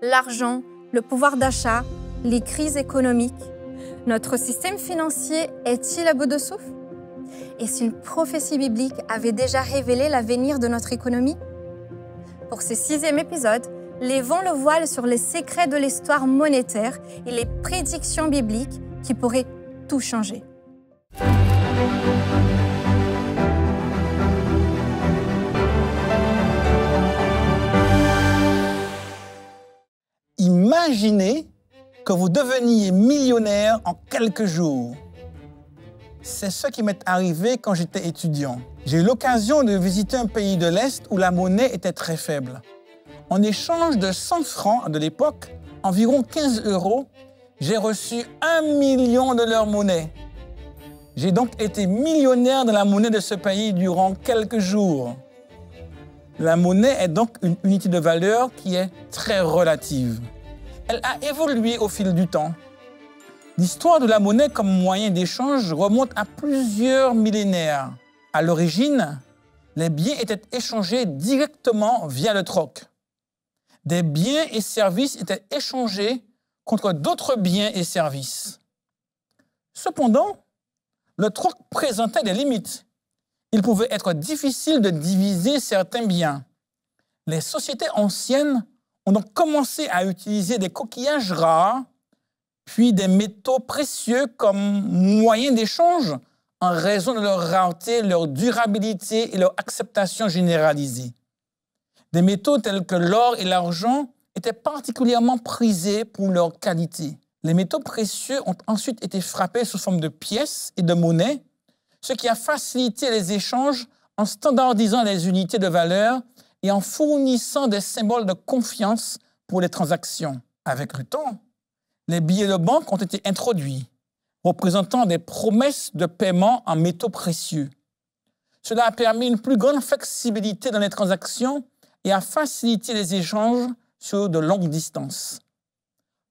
l'argent, le pouvoir d'achat, les crises économiques. Notre système financier est-il à bout de souffle? Et si une prophétie biblique avait déjà révélé l'avenir de notre économie? Pour ce 6e épisode, levons le voile sur les secrets de l'histoire monétaire et les prédictions bibliques qui pourraient tout changer. Imaginez que vous deveniez millionnaire en quelques jours. C'est ce qui m'est arrivé quand j'étais étudiant. J'ai eu l'occasion de visiter un pays de l'Est où la monnaie était très faible. En échange de 100 francs de l'époque, environ 15 €, j'ai reçu 1 million de leur monnaie. J'ai donc été millionnaire de la monnaie de ce pays durant quelques jours. La monnaie est donc une unité de valeur qui est très relative. Elle a évolué au fil du temps. L'histoire de la monnaie comme moyen d'échange remonte à plusieurs millénaires. À l'origine, les biens étaient échangés directement via le troc. Des biens et services étaient échangés contre d'autres biens et services. Cependant, le troc présentait des limites. Il pouvait être difficile de diviser certains biens. Les sociétés anciennes ont donc commencé à utiliser des coquillages rares, puis des métaux précieux comme moyen d'échange en raison de leur rareté, leur durabilité et leur acceptation généralisée. Des métaux tels que l'or et l'argent étaient particulièrement prisés pour leur qualité. Les métaux précieux ont ensuite été frappés sous forme de pièces et de monnaie, ce qui a facilité les échanges en standardisant les unités de valeur et en fournissant des symboles de confiance pour les transactions. Avec le temps, les billets de banque ont été introduits, représentant des promesses de paiement en métaux précieux. Cela a permis une plus grande flexibilité dans les transactions et a facilité les échanges sur de longues distances.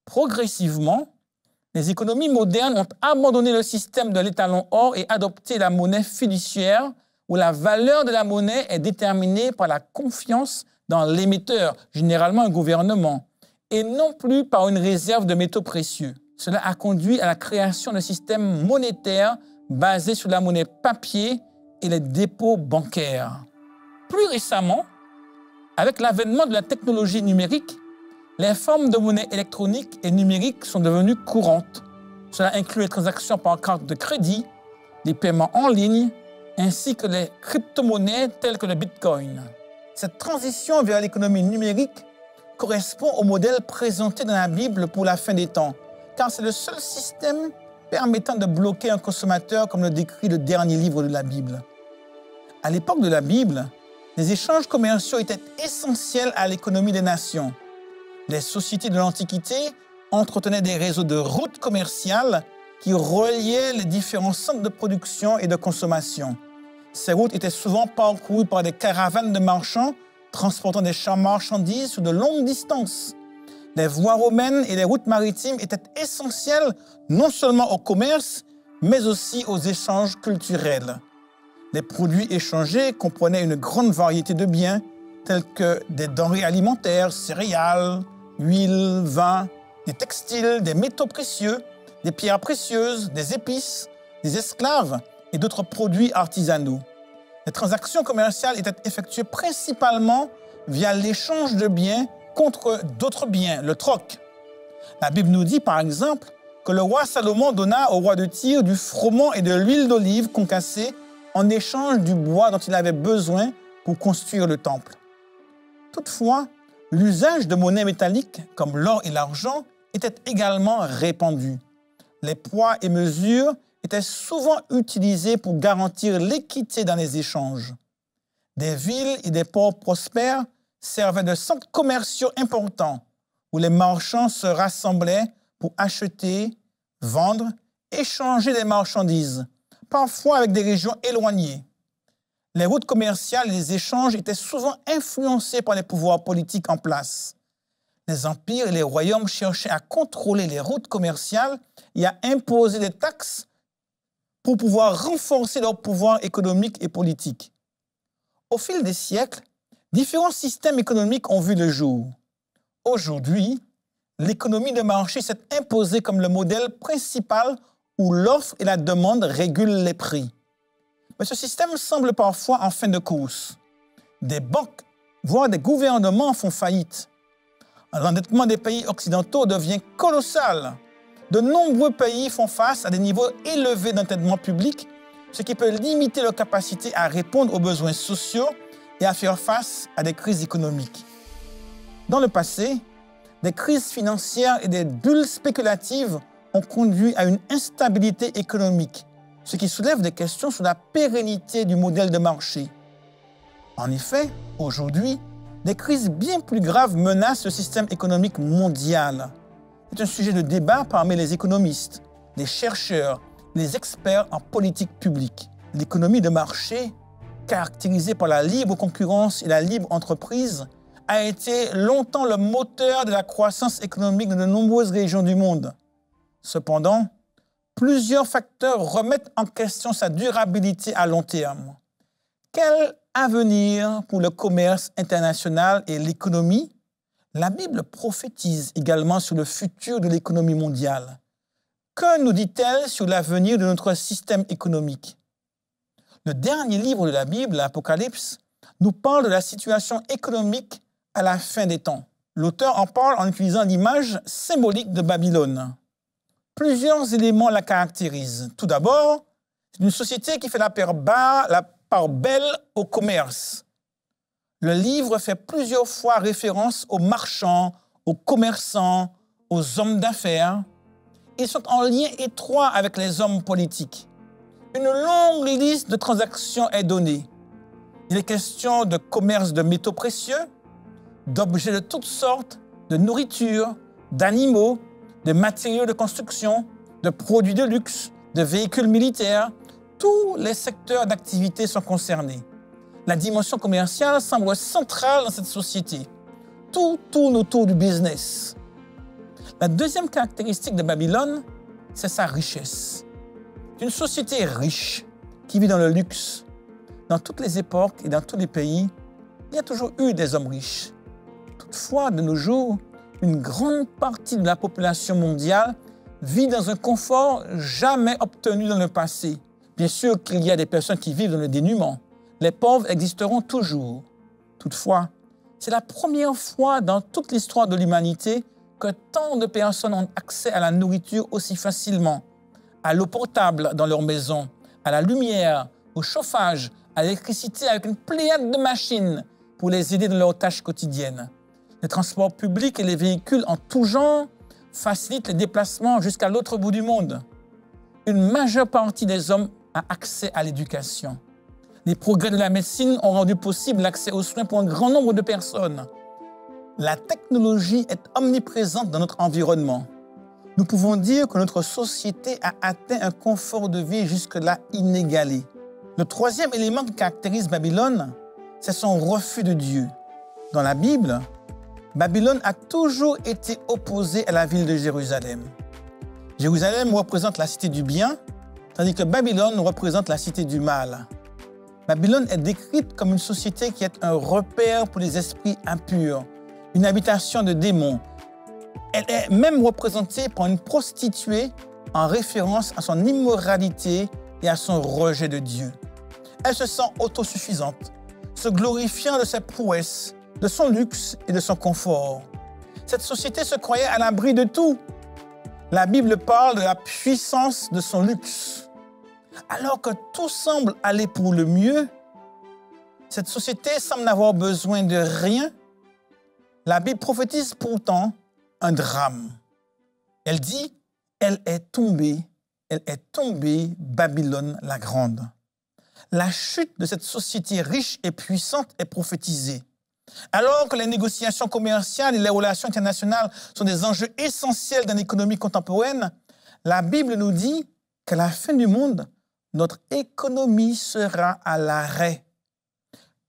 Progressivement, les économies modernes ont abandonné le système de l'étalon or et adopté la monnaie fiduciaire, où la valeur de la monnaie est déterminée par la confiance dans l'émetteur, généralement un gouvernement, et non plus par une réserve de métaux précieux. Cela a conduit à la création d'un système monétaire basé sur la monnaie papier et les dépôts bancaires. Plus récemment, avec l'avènement de la technologie numérique, les formes de monnaie électronique et numérique sont devenues courantes. Cela inclut les transactions par carte de crédit, les paiements en ligne, ainsi que les crypto-monnaies telles que le Bitcoin. Cette transition vers l'économie numérique correspond au modèle présenté dans la Bible pour la fin des temps, car c'est le seul système permettant de bloquer un consommateur comme le décrit le dernier livre de la Bible. À l'époque de la Bible, les échanges commerciaux étaient essentiels à l'économie des nations. Les sociétés de l'Antiquité entretenaient des réseaux de routes commerciales qui reliaient les différents centres de production et de consommation. Ces routes étaient souvent parcourues par des caravanes de marchands transportant des marchandises sur de longues distances. Les voies romaines et les routes maritimes étaient essentielles non seulement au commerce, mais aussi aux échanges culturels. Les produits échangés comprenaient une grande variété de biens, tels que des denrées alimentaires, céréales, huile, vin, des textiles, des métaux précieux, des pierres précieuses, des épices, des esclaves et d'autres produits artisanaux. Les transactions commerciales étaient effectuées principalement via l'échange de biens contre d'autres biens, le troc. La Bible nous dit par exemple que le roi Salomon donna au roi de Tyr du froment et de l'huile d'olive concassée en échange du bois dont il avait besoin pour construire le temple. Toutefois, l'usage de monnaies métalliques comme l'or et l'argent était également répandu. Les poids et mesures étaient souvent utilisés pour garantir l'équité dans les échanges. Des villes et des ports prospères servaient de centres commerciaux importants où les marchands se rassemblaient pour acheter, vendre, échanger des marchandises, parfois avec des régions éloignées. Les routes commerciales et les échanges étaient souvent influencés par les pouvoirs politiques en place. Les empires et les royaumes cherchaient à contrôler les routes commerciales et à imposer des taxes pour pouvoir renforcer leur pouvoir économique et politique. Au fil des siècles, différents systèmes économiques ont vu le jour. Aujourd'hui, l'économie de marché s'est imposée comme le modèle principal où l'offre et la demande régulent les prix. Mais ce système semble parfois en fin de course. Des banques, voire des gouvernements font faillite. L'endettement des pays occidentaux devient colossal. De nombreux pays font face à des niveaux élevés d'endettement public, ce qui peut limiter leur capacité à répondre aux besoins sociaux et à faire face à des crises économiques. Dans le passé, des crises financières et des bulles spéculatives ont conduit à une instabilité économique, ce qui soulève des questions sur la pérennité du modèle de marché. En effet, aujourd'hui, des crises bien plus graves menacent le système économique mondial. C'est un sujet de débat parmi les économistes, les chercheurs, les experts en politique publique. L'économie de marché, caractérisée par la libre concurrence et la libre entreprise, a été longtemps le moteur de la croissance économique dans de nombreuses régions du monde. Cependant, plusieurs facteurs remettent en question sa durabilité à long terme. Quel avenir pour le commerce international et l'économie? La Bible prophétise également sur le futur de l'économie mondiale. Que nous dit-elle sur l'avenir de notre système économique? Le dernier livre de la Bible, l'Apocalypse, nous parle de la situation économique à la fin des temps. L'auteur en parle en utilisant l'image symbolique de Babylone. Plusieurs éléments la caractérisent. Tout d'abord, c'est une société qui fait la part belle au commerce. Le livre fait plusieurs fois référence aux marchands, aux commerçants, aux hommes d'affaires. Ils sont en lien étroit avec les hommes politiques. Une longue liste de transactions est donnée. Il est question de commerce de métaux précieux, d'objets de toutes sortes, de nourriture, d'animaux, de matériaux de construction, de produits de luxe, de véhicules militaires. Tous les secteurs d'activité sont concernés. La dimension commerciale semble centrale dans cette société. Tout tourne autour du business. La deuxième caractéristique de Babylone, c'est sa richesse. Une société riche qui vit dans le luxe. Dans toutes les époques et dans tous les pays, il y a toujours eu des hommes riches. Toutefois, de nos jours, une grande partie de la population mondiale vit dans un confort jamais obtenu dans le passé. Bien sûr qu'il y a des personnes qui vivent dans le dénuement. Les pauvres existeront toujours. Toutefois, c'est la première fois dans toute l'histoire de l'humanité que tant de personnes ont accès à la nourriture aussi facilement, à l'eau potable dans leur maison, à la lumière, au chauffage, à l'électricité avec une pléiade de machines pour les aider dans leurs tâches quotidiennes. Les transports publics et les véhicules en tout genre facilitent les déplacements jusqu'à l'autre bout du monde. Une majeure partie des hommes a accès à l'éducation. Les progrès de la médecine ont rendu possible l'accès aux soins pour un grand nombre de personnes. La technologie est omniprésente dans notre environnement. Nous pouvons dire que notre société a atteint un confort de vie jusque-là inégalé. Le troisième élément qui caractérise Babylone, c'est son refus de Dieu. Dans la Bible, Babylone a toujours été opposée à la ville de Jérusalem. Jérusalem représente la cité du bien, tandis que Babylone représente la cité du mal. Babylone est décrite comme une société qui est un repère pour les esprits impurs, une habitation de démons. Elle est même représentée par une prostituée en référence à son immoralité et à son rejet de Dieu. Elle se sent autosuffisante, se glorifiant de ses prouesses, de son luxe et de son confort. Cette société se croyait à l'abri de tout. La Bible parle de la puissance de son luxe. Alors que tout semble aller pour le mieux, cette société semble n'avoir besoin de rien. La Bible prophétise pourtant un drame. Elle dit, elle est tombée, Babylone la Grande. La chute de cette société riche et puissante est prophétisée. Alors que les négociations commerciales et les relations internationales sont des enjeux essentiels dans l'économie contemporaine, la Bible nous dit qu'à la fin du monde, notre économie sera à l'arrêt.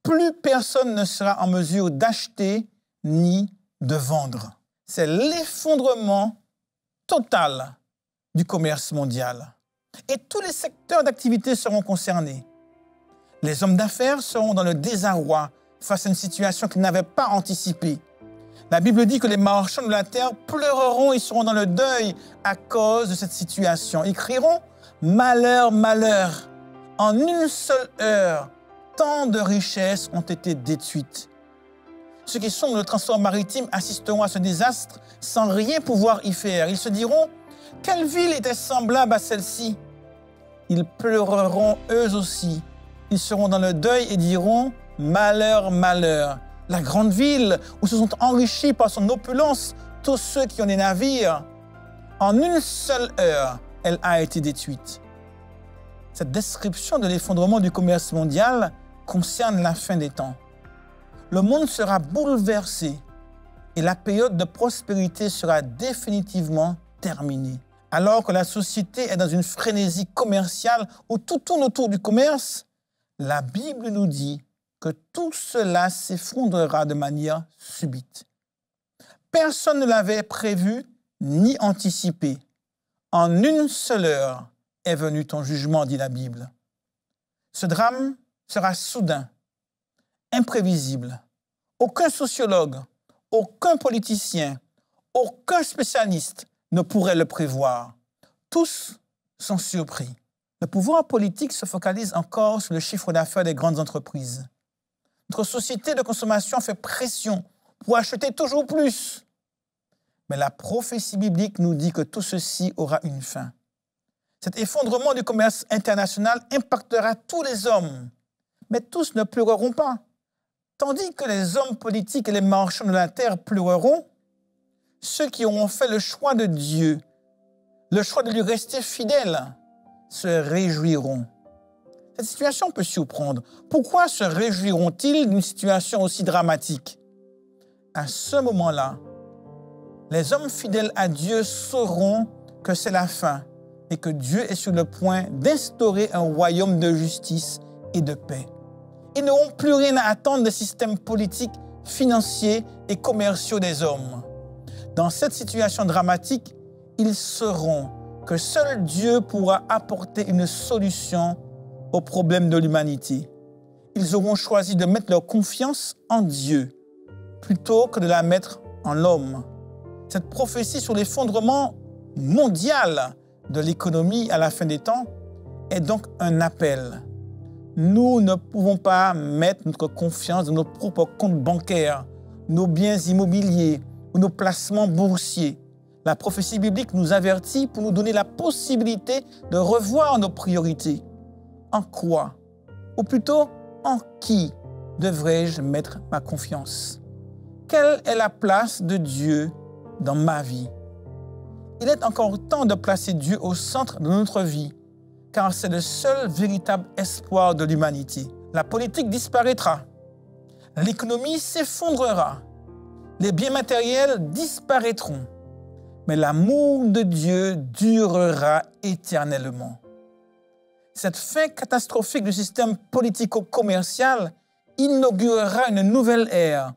Plus personne ne sera en mesure d'acheter ni de vendre. C'est l'effondrement total du commerce mondial. Et tous les secteurs d'activité seront concernés. Les hommes d'affaires seront dans le désarroi face à une situation qu'ils n'avaient pas anticipée. La Bible dit que les marchands de la terre pleureront et seront dans le deuil à cause de cette situation. Ils crieront « Malheur, malheur !» En une seule heure, tant de richesses ont été détruites. Ceux qui sont dans le transport maritime assisteront à ce désastre sans rien pouvoir y faire. Ils se diront « Quelle ville était semblable à celle-ci ?» Ils pleureront eux aussi. Ils seront dans le deuil et diront « Malheur, malheur !» La grande ville où se sont enrichis par son opulence tous ceux qui ont des navires. En une seule heure, elle a été détruite. Cette description de l'effondrement du commerce mondial concerne la fin des temps. Le monde sera bouleversé et la période de prospérité sera définitivement terminée. Alors que la société est dans une frénésie commerciale où tout tourne autour du commerce, la Bible nous dit que tout cela s'effondrera de manière subite. Personne ne l'avait prévu ni anticipé. En une seule heure est venu ton jugement, dit la Bible. Ce drame sera soudain, imprévisible. Aucun sociologue, aucun politicien, aucun spécialiste ne pourrait le prévoir. Tous sont surpris. Le pouvoir politique se focalise encore sur le chiffre d'affaires des grandes entreprises. Notre société de consommation fait pression pour acheter toujours plus. Mais la prophétie biblique nous dit que tout ceci aura une fin. Cet effondrement du commerce international impactera tous les hommes, mais tous ne pleureront pas. Tandis que les hommes politiques et les marchands de la terre pleureront, ceux qui auront fait le choix de Dieu, le choix de lui rester fidèles, se réjouiront. Cette situation peut surprendre. Pourquoi se réjouiront-ils d'une situation aussi dramatique? À ce moment-là, les hommes fidèles à Dieu sauront que c'est la fin et que Dieu est sur le point d'instaurer un royaume de justice et de paix. Ils n'auront plus rien à attendre des systèmes politiques, financiers et commerciaux des hommes. Dans cette situation dramatique, ils sauront que seul Dieu pourra apporter une solution aux problèmes de l'humanité. Ils auront choisi de mettre leur confiance en Dieu plutôt que de la mettre en l'homme. Cette prophétie sur l'effondrement mondial de l'économie à la fin des temps est donc un appel. Nous ne pouvons pas mettre notre confiance dans nos propres comptes bancaires, nos biens immobiliers ou nos placements boursiers. La prophétie biblique nous avertit pour nous donner la possibilité de revoir nos priorités. En quoi, ou plutôt en qui devrais-je mettre ma confiance? Quelle est la place de Dieu dans ma vie? Il est encore temps de placer Dieu au centre de notre vie, car c'est le seul véritable espoir de l'humanité. La politique disparaîtra, l'économie s'effondrera, les biens matériels disparaîtront, mais l'amour de Dieu durera éternellement. Cette fin catastrophique du système politico-commercial inaugurera une nouvelle ère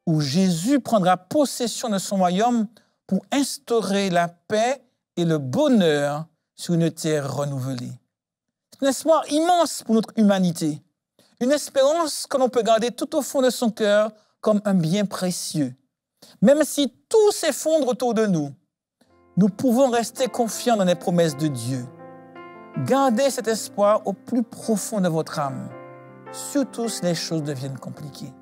où Jésus prendra possession de son royaume pour instaurer la paix et le bonheur sur une terre renouvelée. C'est un espoir immense pour notre humanité, une espérance que l'on peut garder tout au fond de son cœur comme un bien précieux. Même si tout s'effondre autour de nous, nous pouvons rester confiants dans les promesses de Dieu. Gardez cet espoir au plus profond de votre âme, surtout si les choses deviennent compliquées.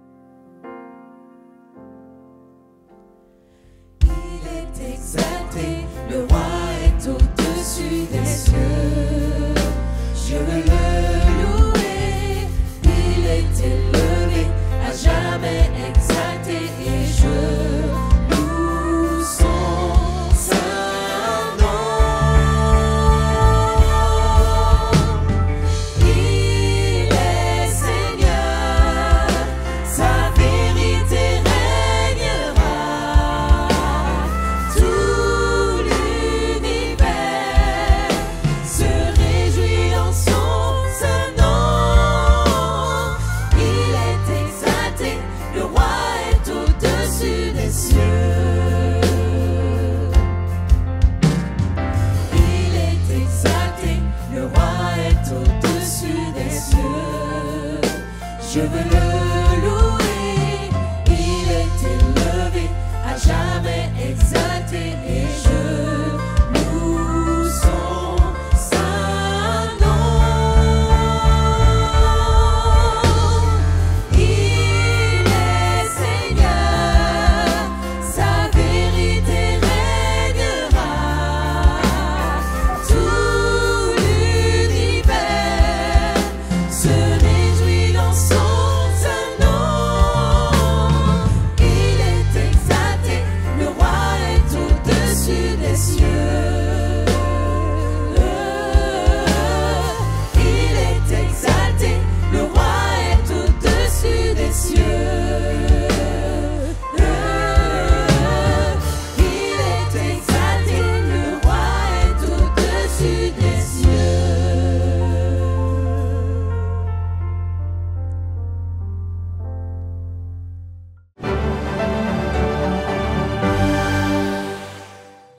Il est exalté, le roi est au-dessus des cieux. Je veux le louer, il est élevé, à jamais exalté, et je loue son saint nom. Il est Seigneur, sa vérité régnera. Tout l'univers se réjouit en son saint nom. Il est exalté, le roi est au-dessus des cieux. Il est exalté, le roi est au-dessus des cieux. Je veux le louer, il est élevé,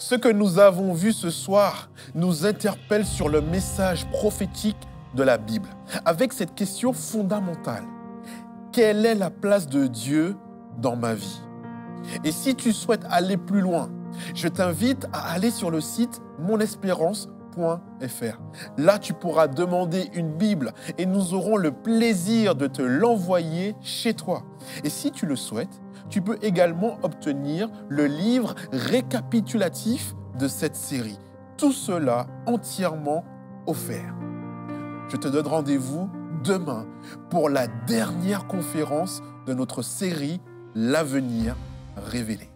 Ce que nous avons vu ce soir nous interpelle sur le message prophétique de la Bible, avec cette question fondamentale. Quelle est la place de Dieu dans ma vie? Et si tu souhaites aller plus loin, je t'invite à aller sur le site monespérance.fr. Là, tu pourras demander une Bible et nous aurons le plaisir de te l'envoyer chez toi. Et si tu le souhaites, tu peux également obtenir le livre récapitulatif de cette série. Tout cela entièrement offert. Je te donne rendez-vous demain pour la dernière conférence de notre série L'avenir révélé.